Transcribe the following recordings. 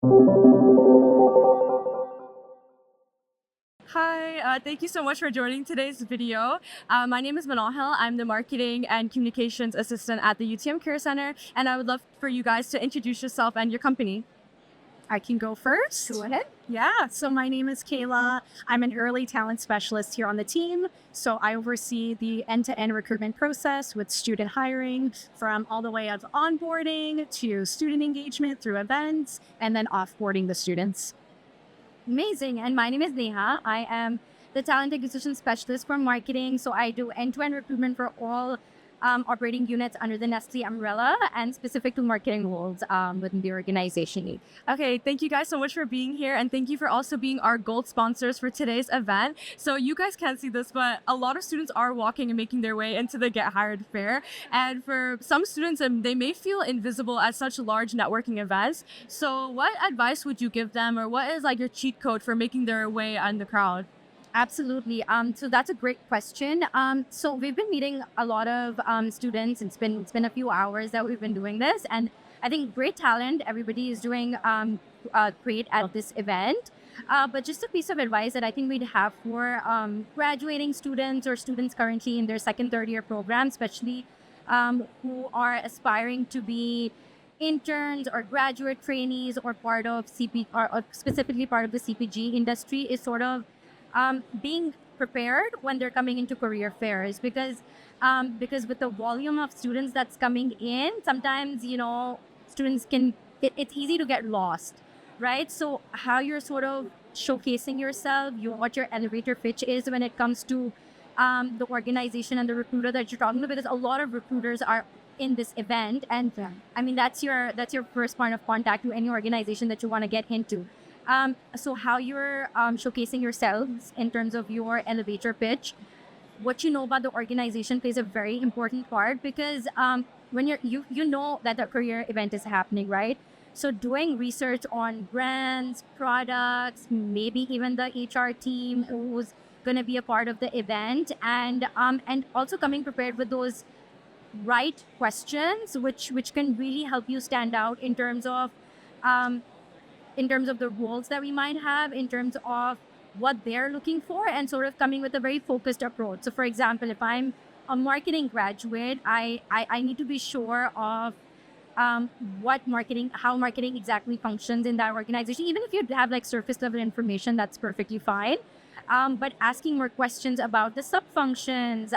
Hi, thank you so much for joining today's video. My name is Manahel. I'm the Marketing and Communications Assistant at the UTM Care Center, and I would love for you guys to introduce yourself and your company. I can go first. Go ahead. Yeah, so my name is Kayla. I'm an early talent specialist here on the team. So I oversee the end-to-end recruitment process with student hiring from all the way of onboarding to student engagement through events and then offboarding the students. Amazing. And my name is Neha. I am the talent acquisition specialist for marketing. So I do end-to-end recruitment for all operating units under the Nestle umbrella and specific to marketing roles within the organization. Okay, thank you guys so much for being here, and thank you for also being our gold sponsors for today's event. So you guys can't see this, but a lot of students are walking and making their way into the Get Hired Fair. And for some students, they may feel invisible at such large networking events. So what advice would you give them, or what is like your cheat code for making their way in the crowd? Absolutely. So that's a great question. So we've been meeting a lot of students. It's been a few hours that we've been doing this, and I think great talent. Everybody is doing great at this event. But just a piece of advice that I think we'd have for graduating students or students currently in their second, third year program, especially who are aspiring to be interns or graduate trainees or part of or specifically part of the CPG industry, is sort of being prepared when they're coming into career fairs, because with the volume of students that's coming in, sometimes students it's easy to get lost, right? So how you're sort of showcasing yourself, what your elevator pitch is when it comes to the organization and the recruiter that you're talking to, because a lot of recruiters are in this event, and I mean that's your first point of contact to any organization that you want to get into. So how you're showcasing yourselves in terms of your elevator pitch, what you know about the organization plays a very important part, because when you know that the career event is happening, right? So doing research on brands, products, maybe even the HR team who's going to be a part of the event, and also coming prepared with those right questions, which can really help you stand out um, in terms of the roles that we might have, in terms of what they're looking for, and sort of coming with a very focused approach. So for example, if I'm a marketing graduate, I need to be sure of how marketing exactly functions in that organization. Even if you have like surface level information, that's perfectly fine. But asking more questions about the sub functions,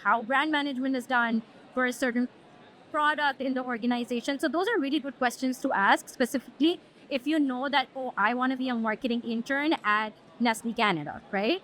how brand management is done for a certain product in the organization. So those are really good questions to ask, specifically if you know that, oh, I want to be a marketing intern at Nestlé Canada, right?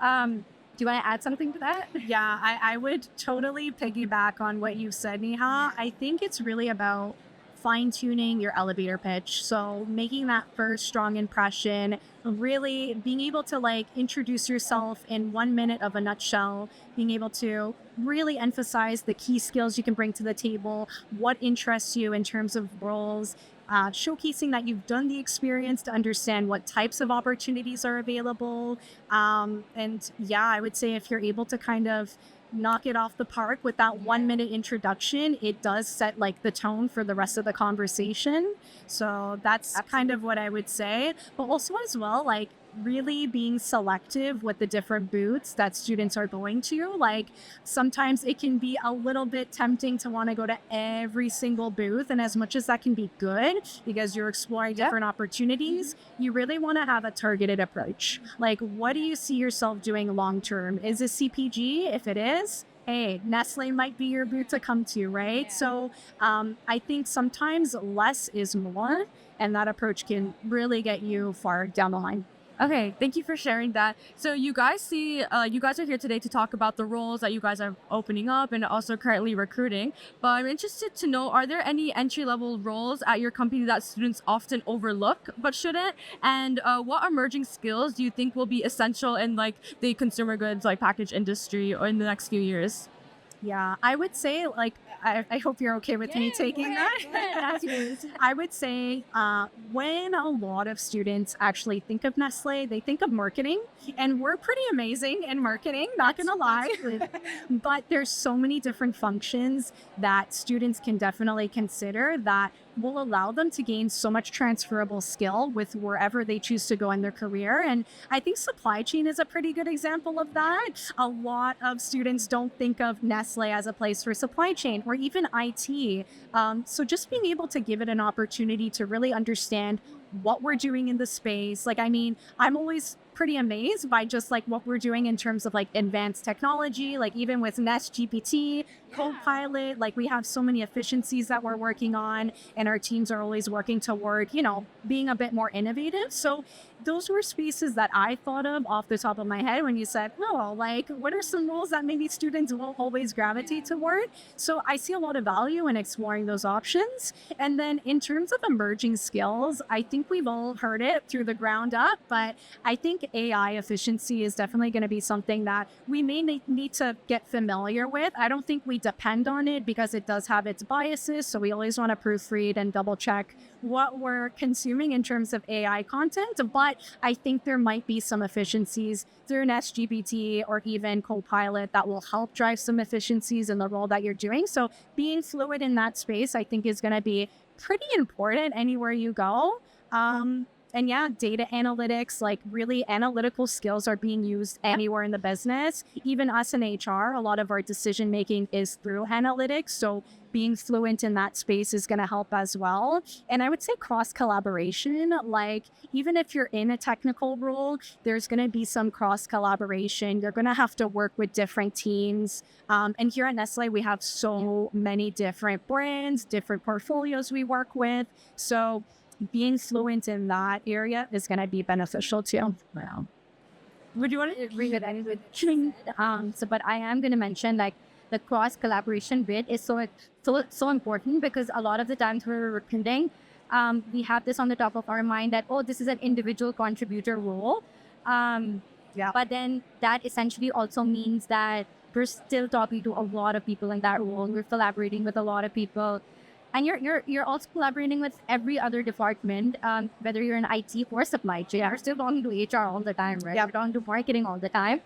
Do you want to add something to that? Yeah, I would totally piggyback on what you said, Neha. I think it's really about fine-tuning your elevator pitch. So making that first strong impression, really being able to like introduce yourself in 1 minute of a nutshell, being able to really emphasize the key skills you can bring to the table, what interests you in terms of roles, showcasing that you've done the experience to understand what types of opportunities are available. And yeah, I would say if you're able to kind of knock it off the park with that 1 minute introduction, it does set like the tone for the rest of the conversation. So that's kind of what I would say. But also as well, like really being selective with the different booths that students are going to. Like sometimes it can be a little bit tempting to want to go to every single booth. And as much as that can be good because you're exploring different opportunities, you really want to have a targeted approach. Like, what do you see yourself doing long term? Is it CPG? If it is, hey, Nestle might be your booth to come to, right? So I think sometimes less is more, and that approach can really get you far down the line. Okay, thank you for sharing that. So you guys are here today to talk about the roles that you guys are opening up and also currently recruiting. But I'm interested to know, are there any entry-level roles at your company that students often overlook but shouldn't? And what emerging skills do you think will be essential in like the consumer goods, like package industry, or in the next few years? Yeah, I would say, like, I hope you're okay with me taking that. I would say when a lot of students actually think of Nestle, they think of marketing, and we're pretty amazing in marketing, not gonna lie. But there's so many different functions that students can definitely consider that will allow them to gain so much transferable skill with wherever they choose to go in their career. And I think supply chain is a pretty good example of that. A lot of students don't think of Nestle as a place for supply chain or even IT. So just being able to give it an opportunity to really understand what we're doing in the space. Like, I mean, I'm always pretty amazed by just like what we're doing in terms of like advanced technology, like even with Nest GPT, Copilot, like we have so many efficiencies that we're working on, and our teams are always working toward, being a bit more innovative. So those were spaces that I thought of off the top of my head when you said, oh, like what are some roles that maybe students won't always gravitate toward? So I see a lot of value in exploring those options. And then in terms of emerging skills, I think we've all heard it through the ground up, but I think AI efficiency is definitely going to be something that we may need to get familiar with. I don't think we depend on it because it does have its biases. So we always want to proofread and double check what we're consuming in terms of AI content. But I think there might be some efficiencies through Nest GPT or even Copilot that will help drive some efficiencies in the role that you're doing. So being fluid in that space, I think is going to be pretty important anywhere you go. And yeah, data analytics, like really analytical skills are being used anywhere in the business. Even us in HR, a lot of our decision making is through analytics. So being fluent in that space is going to help as well. And I would say cross collaboration, like even if you're in a technical role, there's going to be some cross collaboration. You're going to have to work with different teams. And here at Nestle, we have so many different brands, different portfolios we work with. So being fluent in that area is going to be beneficial too. Wow. Would you want to Agree with any with but I am going to mention like the cross collaboration bit is so important because a lot of the times we're recruiting, we have this on the top of our mind that this is an individual contributor role, but then that essentially also means that we're still talking to a lot of people in that role. We're collaborating with a lot of people. And you're also collaborating with every other department, whether you're in IT or supply chain. You're still talking to HR all the time, right? You're talking to marketing all the time.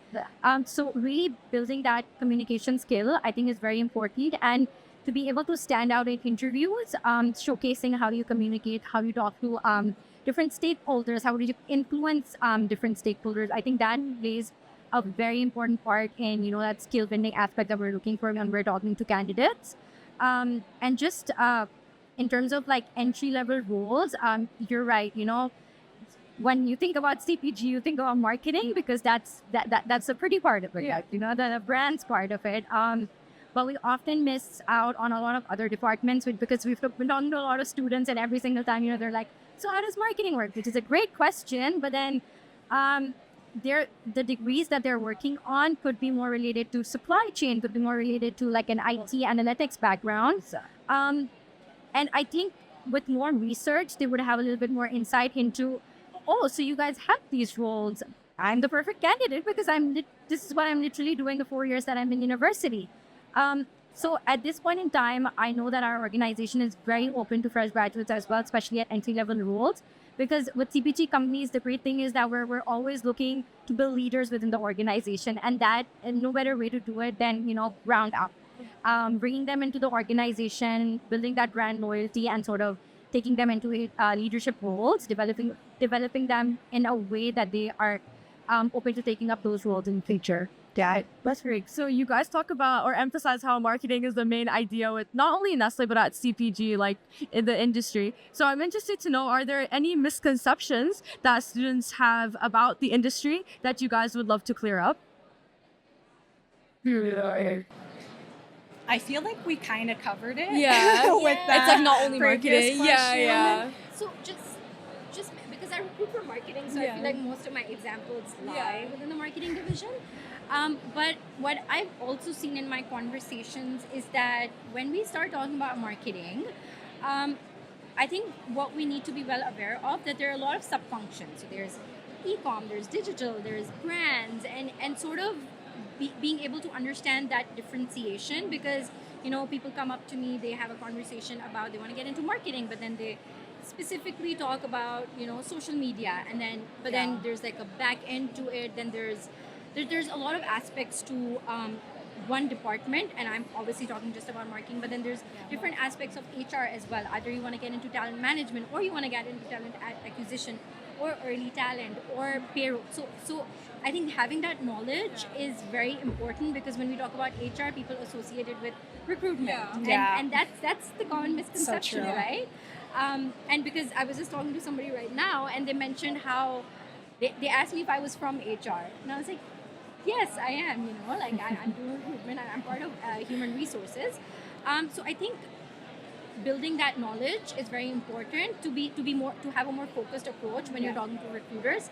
So really building that communication skill, I think, is very important. And to be able to stand out in interviews, showcasing how you communicate, how you talk to different stakeholders, how do you influence different stakeholders. I think that plays a very important part in that skill building aspect that we're looking for when we're talking to candidates. And just in terms of like entry level roles, you're right. When you think about CPG, you think about marketing because that's a pretty part of it. Yeah. The brands part of it. But we often miss out on a lot of other departments because we've been talking to a lot of students, and every single time they're like, "So how does marketing work?" Which is a great question, but then the degrees that they're working on could be more related to supply chain, could be more related to like an IT analytics background. And I think with more research, they would have a little bit more insight into, so you guys have these roles. I'm the perfect candidate because this is what I'm literally doing the 4 years that I'm in university. So at this point in time, I know that our organization is very open to fresh graduates as well, especially at entry-level roles. Because with CPG companies, the great thing is that we're always looking to build leaders within the organization, and no better way to do it than ground up, bringing them into the organization, building that brand loyalty, and sort of taking them into leadership roles, developing them in a way that they are open to taking up those roles in the future. Yeah, that's great. So you guys talk about or emphasize how marketing is the main idea with not only Nestle but at CPG, like in the industry. So I'm interested to know, are there any misconceptions that students have about the industry that you guys would love to clear up? I feel like we kind of covered it. Yeah, with that. It's like not only previous marketing. Yeah, question. yeah. So just because I recruit for marketing, so I feel like most of my examples lie within the marketing division. But what I've also seen in my conversations is that when we start talking about marketing, I think what we need to be well aware of that there are a lot of sub-functions. So there's e-com, there's digital, there's brands, and sort of being able to understand that differentiation because, people come up to me, they have a conversation about they want to get into marketing, but then they specifically talk about, social media, and then, then there's like a back end to it, then there's a lot of aspects to one department, and I'm obviously talking just about marketing, but then there's different aspects of HR as well. Either you want to get into talent management, or you want to get into talent acquisition, or early talent, or payroll. So I think having that knowledge is very important, because when we talk about HR, people associate it with recruitment, and that's the common misconception, true. right? And because I was just talking to somebody right now, and they mentioned how they asked me if I was from HR, and I was like, yes, I am. Like I'm doing recruitment, and I'm part of human resources. So I think building that knowledge is very important to have a more focused approach when you're talking to recruiters.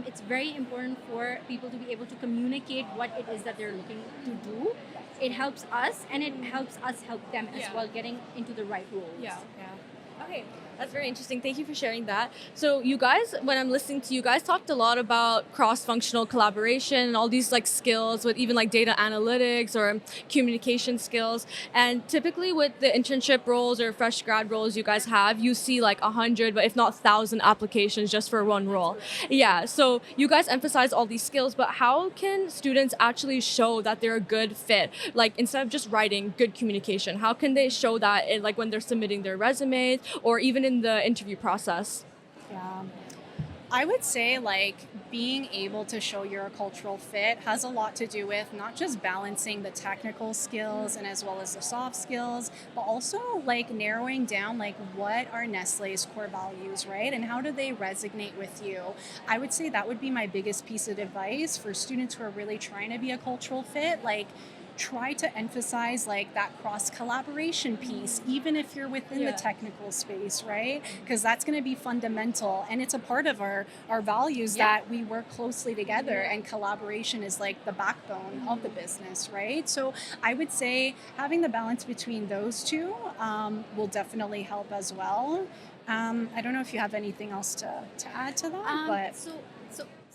It's very important for people to be able to communicate what it is that they're looking to do. It helps us, and it helps us help them as well, getting into the right roles. Okay, that's very interesting. Thank you for sharing that. So you guys, when I'm listening to you guys, talked a lot about cross-functional collaboration and all these like skills with even like data analytics or communication skills. And typically with the internship roles or fresh grad roles you guys have, you see like 100, but if not 1,000 applications just for one role. Yeah, so you guys emphasize all these skills, but how can students actually show that they're a good fit? Like instead of just writing good communication, how can they show that in, like when they're submitting their resumes or even in the interview process? Yeah. I would say like being able to show you're a cultural fit has a lot to do with not just balancing the technical skills and as well as the soft skills, but also like narrowing down like what are Nestle's core values, right? And how do they resonate with you? I would say that would be my biggest piece of advice for students who are really trying to be a cultural fit. Like try to emphasize like that cross collaboration piece, even if you're within the technical space, right? Because that's going to be fundamental, and it's a part of our values that we work closely together, and collaboration is like the backbone of the business, right? So I would say having the balance between those two will definitely help as well. I don't know if you have anything else to add to that, but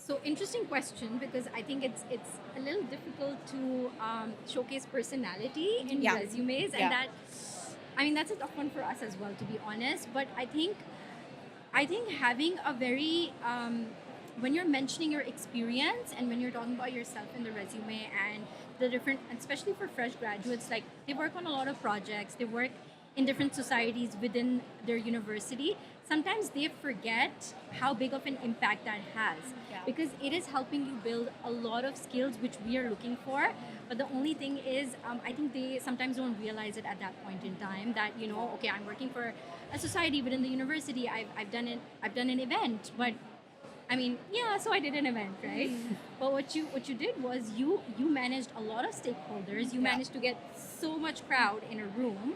So interesting question, because I think it's a little difficult to showcase personality in resumes, and that's a tough one for us as well, to be honest. But I think having a very when you're mentioning your experience and when you're talking about yourself in the resume, and the different, especially for fresh graduates, like they work on a lot of projects, they work in different societies within their university. Sometimes they forget how big of an impact that has, because it is helping you build a lot of skills which we are looking for. But the only thing is, I think they sometimes don't realize it at that point in time, that okay, I'm working for a society within the university. I've done an event, but I mean, so I did an event, right? But what you did was you managed a lot of stakeholders. You managed to get so much crowd in a room,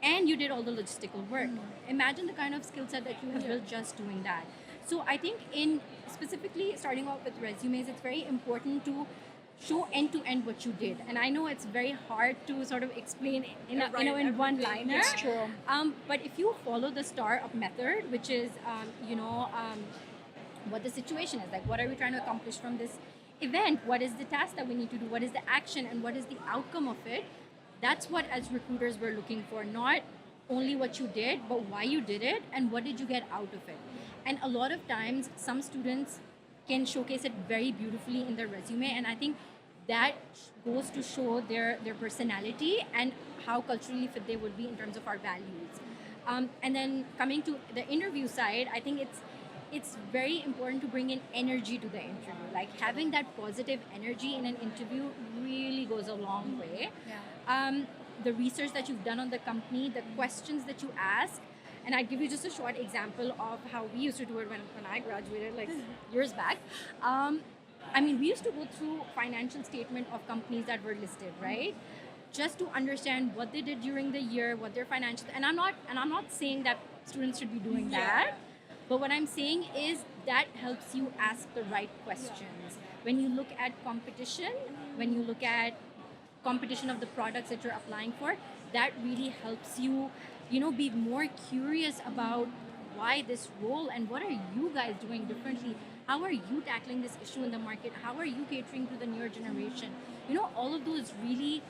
and you did all the logistical work. Imagine the kind of skill set that you have built just doing that. So I think in specifically starting off with resumes, it's very important to show end to end what you did. And I know it's very hard to sort of explain in one liner. it's true. But if you follow the STAR up method, which is what the situation is, like what are we trying to accomplish from this event, what is the task that we need to do, what is the action, and what is the outcome of it. That's what as recruiters we're looking for, not only what you did, but why you did it and what did you get out of it. And a lot of times some students can showcase it very beautifully in their resume, and I think that goes to show their personality and how culturally fit they would be in terms of our values. And then coming to the interview side, I think it's very important to bring in energy to the interview. Like having that positive energy in an interview really goes a long way. The research that you've done on the company, the questions that you ask, and I'd give you just a short example of how we used to do it when I graduated, like years back. I mean, we used to go through financial statement of companies that were listed, right? Just to understand what they did during the year, what their financial, and I'm not saying that students should be doing that, but what I'm saying is that helps you ask the right questions. When you look at competition, when you look at competition of the products that you're applying for, that really helps you, be more curious about why this role and what are you guys doing differently. How are you tackling this issue in the market? How are you catering to the newer generation? All of those really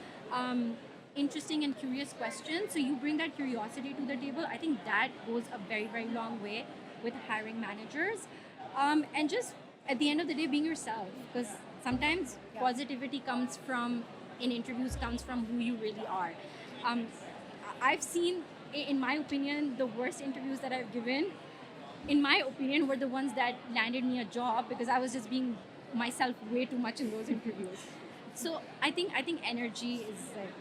interesting and curious questions. So you bring that curiosity to the table. I think that goes a very, very long way with hiring managers. And just at the end of the day, being yourself, because sometimes positivity comes from in interviews comes from who you really are. Um, I've seen, in my opinion, the worst interviews that I've given, in my opinion, were the ones that landed me a job because I was just being myself way too much in those interviews. So I think energy is like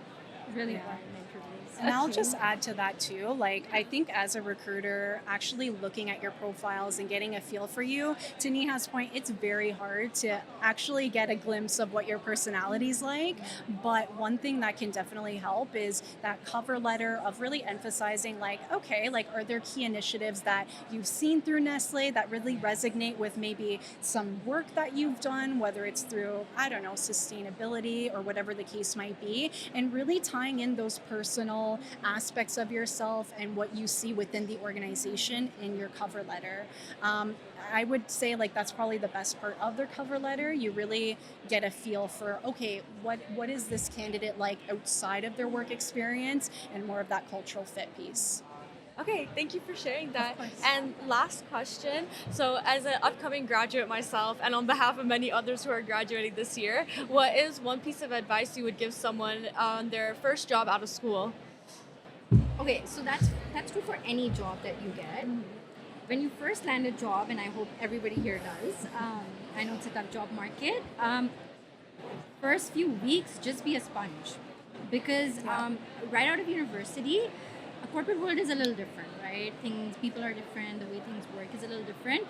really Yeah. important in interviews. And I'll just add to that too. Like, I think as a recruiter, actually looking at your profiles and getting a feel for you, to Niha's point, it's very hard to actually get a glimpse of what your personality's like. But one thing that can definitely help is that cover letter of really emphasizing, like, okay, like, are there key initiatives that you've seen through Nestle that really resonate with maybe some work that you've done, whether it's through, I don't know, sustainability or whatever the case might be, and really tying in those personal aspects of yourself and what you see within the organization in your cover letter. I would say like that's probably the best part of their cover letter. You really get a feel for, okay, what is this candidate like outside of their work experience, and more of that cultural fit piece. Okay, thank you for sharing that. course. And last question. So, as an upcoming graduate myself, and on behalf of many others who are graduating this year, what is one piece of advice you would give someone on their first job out of school? Okay, so that's true for any job that you get. When you first land a job, and I hope everybody here does, I know it's a tough job market. First few weeks, just be a sponge, because right out of university, a corporate world is a little different, right? People are different. The way things work is a little different.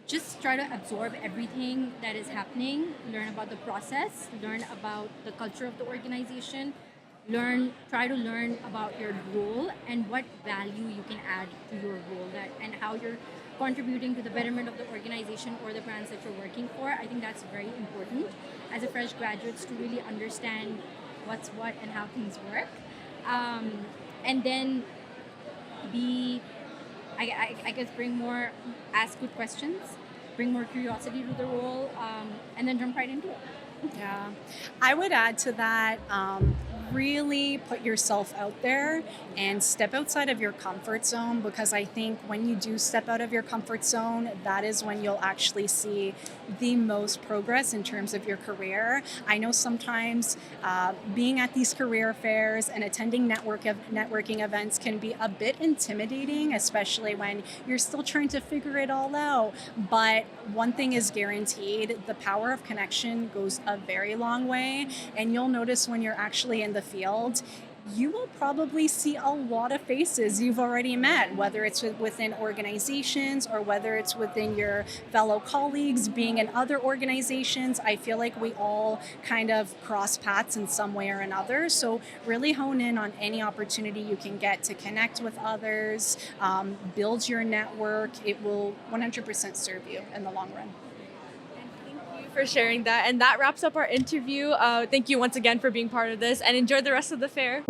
Just try to absorb everything that is happening. Learn about the process. Learn about the culture of the organization. Try to learn about your role and what value you can add to your role, and how you're contributing to the betterment of the organization or the brands that you're working for. I think that's very important as a fresh graduates to really understand what's what and how things work. And then I guess ask good questions, bring more curiosity to the role, and then jump right into it. Yeah, I would add to that, really put yourself out there and step outside of your comfort zone, because I think when you do step out of your comfort zone, that is when you'll actually see the most progress in terms of your career. I know sometimes being at these career fairs and attending networking events can be a bit intimidating, especially when you're still trying to figure it all out. But one thing is guaranteed, the power of connection goes a very long way, and you'll notice when you're actually in the field, you will probably see a lot of faces you've already met, whether it's within organizations or whether it's within your fellow colleagues being in other organizations. I feel like we all kind of cross paths in some way or another. So really hone in on any opportunity you can get to connect with others, build your network. It will 100% serve you in the long run. For sharing that. And that wraps up our interview. Thank you once again for being part of this, and enjoy the rest of the fair.